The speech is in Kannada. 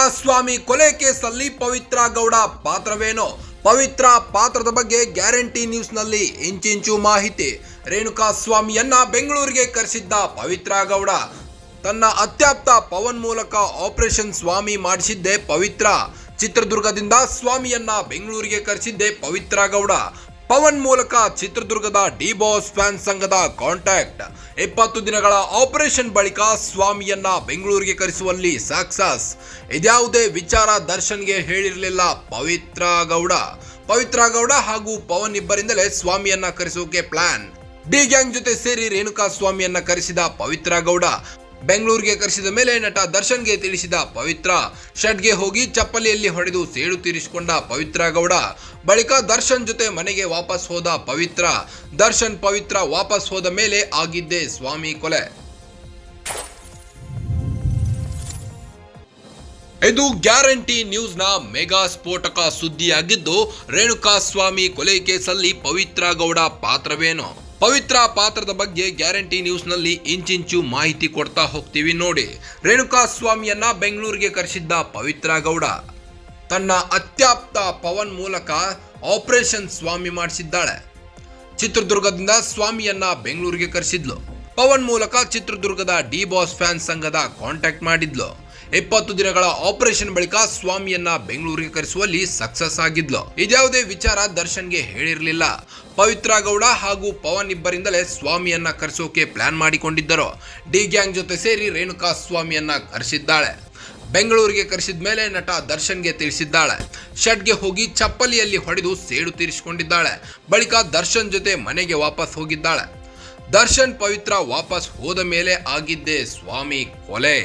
ರೇಣುಕಾಸ್ವಾಮಿ ಕೊಲೆ ಕೇಸಲ್ಲಿ ಪವಿತ್ರ ಗೌಡ ಪಾತ್ರವೇನು? ಪವಿತ್ರ ಪಾತ್ರದ ಬಗ್ಗೆ ಗ್ಯಾರಂಟಿ ನ್ಯೂಸ್ ನಲ್ಲಿ ಇಂಚಿಂಚು ಮಾಹಿತಿ. ರೇಣುಕಾಸ್ವಾಮಿಯನ್ನ ಬೆಂಗಳೂರಿಗೆ ಕರೆಸಿದ್ದ ಪವಿತ್ರ ಗೌಡ. ತನ್ನ ಅತ್ಯಾಪ್ತ ಪವನ್ ಮೂಲಕ ಆಪರೇಷನ್ ಸ್ವಾಮಿ ಮಾಡಿಸಿದ್ದೆ ಪವಿತ್ರ. ಚಿತ್ರದುರ್ಗದಿಂದ ಸ್ವಾಮಿಯನ್ನ ಬೆಂಗಳೂರಿಗೆ ಕರೆಸಿದ್ದೆ ಪವಿತ್ರ ಗೌಡ. ಪವನ್ ಮೂಲಕ ಚಿತ್ರದುರ್ಗದ ಡಿ ಬಾಸ್ ಫ್ಯಾನ್ ಸಂಘದ ಕಾಂಟ್ಯಾಕ್ಟ್. 20 ದಿನಗಳ ಆಪರೇಷನ್ ಬಳಿಕ ಸ್ವಾಮಿಯನ್ನ ಬೆಂಗಳೂರಿಗೆ ಕರೆಸುವಲ್ಲಿ ಸಕ್ಸಸ್. ಇದ್ಯಾವುದೇ ವಿಚಾರ ದರ್ಶನ್ಗೆ ಹೇಳಿರಲಿಲ್ಲ ಪವಿತ್ರ ಗೌಡ. ಪವಿತ್ರ ಗೌಡ ಹಾಗೂ ಪವನ್ ಇಬ್ಬರಿಂದಲೇ ಸ್ವಾಮಿಯನ್ನ ಕರೆಸೋಕೆ ಪ್ಲಾನ್. ಡಿ ಗ್ಯಾಂಗ್ ಜೊತೆ ಸೇರಿ ರೇಣುಕಾಸ್ವಾಮಿಯನ್ನ ಕರೆಸಿದ ಪವಿತ್ರ ಗೌಡ. ಬೆಂಗಳೂರಿಗೆ ಕರೆಸಿದ ಮೇಲೆ ನಟ ದರ್ಶನ್ಗೆ ತಿಳಿಸಿದ ಪವಿತ್ರ. ಶೆಡ್ಗೆ ಹೋಗಿ ಚಪ್ಪಲಿಯಲ್ಲಿ ಹೊಡೆದು ಸೇಡು ತೀರಿಸಿಕೊಂಡ ಪವಿತ್ರ ಗೌಡ. ಬಳಿಕ ದರ್ಶನ್ ಜೊತೆ ಮನೆಗೆ ವಾಪಸ್ ಹೋದ ಪವಿತ್ರ. ದರ್ಶನ್ ಪವಿತ್ರ ವಾಪಸ್ ಹೋದ ಮೇಲೆ ಆಗಿದ್ದೇ ಸ್ವಾಮಿ ಕೊಲೆ. ಇದು ಗ್ಯಾರಂಟಿ ನ್ಯೂಸ್ ನ ಮೆಗಾ ಸ್ಫೋಟಕ ಸುದ್ದಿಯಾಗಿದ್ದು, ರೇಣುಕಾಸ್ವಾಮಿ ಕೊಲೆ ಕೇಸಲ್ಲಿ ಪವಿತ್ರ ಗೌಡ ಪಾತ್ರವೇನು? ಪವಿತ್ರ ಪಾತ್ರದ ಬಗ್ಗೆ ಗ್ಯಾರಂಟಿ ನ್ಯೂಸ್ ನಲ್ಲಿ ಇಂಚಿಂಚು ಮಾಹಿತಿ ಕೊಡ್ತಾ ಹೋಗ್ತೀವಿ ನೋಡಿ. ರೇಣುಕಾಸ್ವಾಮಿಯನ್ನ ಬೆಂಗಳೂರಿಗೆ ಕರೆಸಿದ್ದ ಪವಿತ್ರ ಗೌಡ. ತನ್ನ ಅತ್ಯಾಪ್ತ ಪವನ್ ಮೂಲಕ ಆಪರೇಷನ್ ಸ್ವಾಮಿ ಮಾಡಿಸಿದ್ದಾಳೆ. ಚಿತ್ರದುರ್ಗದಿಂದ ಸ್ವಾಮಿಯನ್ನ ಬೆಂಗಳೂರಿಗೆ ಕರೆಸಿದ್ಲು. ಪವನ್ ಮೂಲಕ ಚಿತ್ರದುರ್ಗದ ಡಿ ಬಾಸ್ ಫ್ಯಾನ್ ಸಂಘದ ಕಾಂಟ್ಯಾಕ್ಟ್ ಮಾಡಿದ್ಲು. 20 ದಿನಗಳ ಆಪರೇಷನ್ ಬಳಿಕ ಸ್ವಾಮಿಯನ್ನ ಬೆಂಗಳೂರಿಗೆ ಕರೆಸುವಲ್ಲಿ ಸಕ್ಸಸ್ ಆಗಿದ್ಲು. ಇದ್ಯಾವುದೇ ವಿಚಾರ ದರ್ಶನ್ಗೆ ಹೇಳಿರಲಿಲ್ಲ. ಪವಿತ್ರ ಗೌಡ ಹಾಗೂ ಪವನ್ ಇಬ್ಬರಿಂದಲೇ ಸ್ವಾಮಿಯನ್ನ ಕರೆಸೋಕೆ ಪ್ಲಾನ್ ಮಾಡಿಕೊಂಡಿದ್ದರು. ಡಿ ಗ್ಯಾಂಗ್ ಜೊತೆ ಸೇರಿ ರೇಣುಕಾಸ್ವಾಮಿಯನ್ನ ಕರೆಸಿದ್ದಾಳೆ. ಬೆಂಗಳೂರಿಗೆ ಕರೆಸಿದ ಮೇಲೆ ನಟ ದರ್ಶನ್ಗೆ ತಿಳಿಸಿದ್ದಾಳೆ. ಶೆಡ್ಗೆ ಹೋಗಿ ಚಪ್ಪಲಿಯಲ್ಲಿ ಹೊಡೆದು ಸೇಡು ತೀರಿಸಿಕೊಂಡಿದ್ದಾಳೆ. ಬಳಿಕ ದರ್ಶನ್ ಜೊತೆ ಮನೆಗೆ ವಾಪಸ್ ಹೋಗಿದ್ದಾಳೆ. ದರ್ಶನ್ ಪವಿತ್ರ ವಾಪಸ್ ಹೋದ ಮೇಲೆ ಆಗಿದ್ದೇ ಸ್ವಾಮಿ ಕೊಲೆ.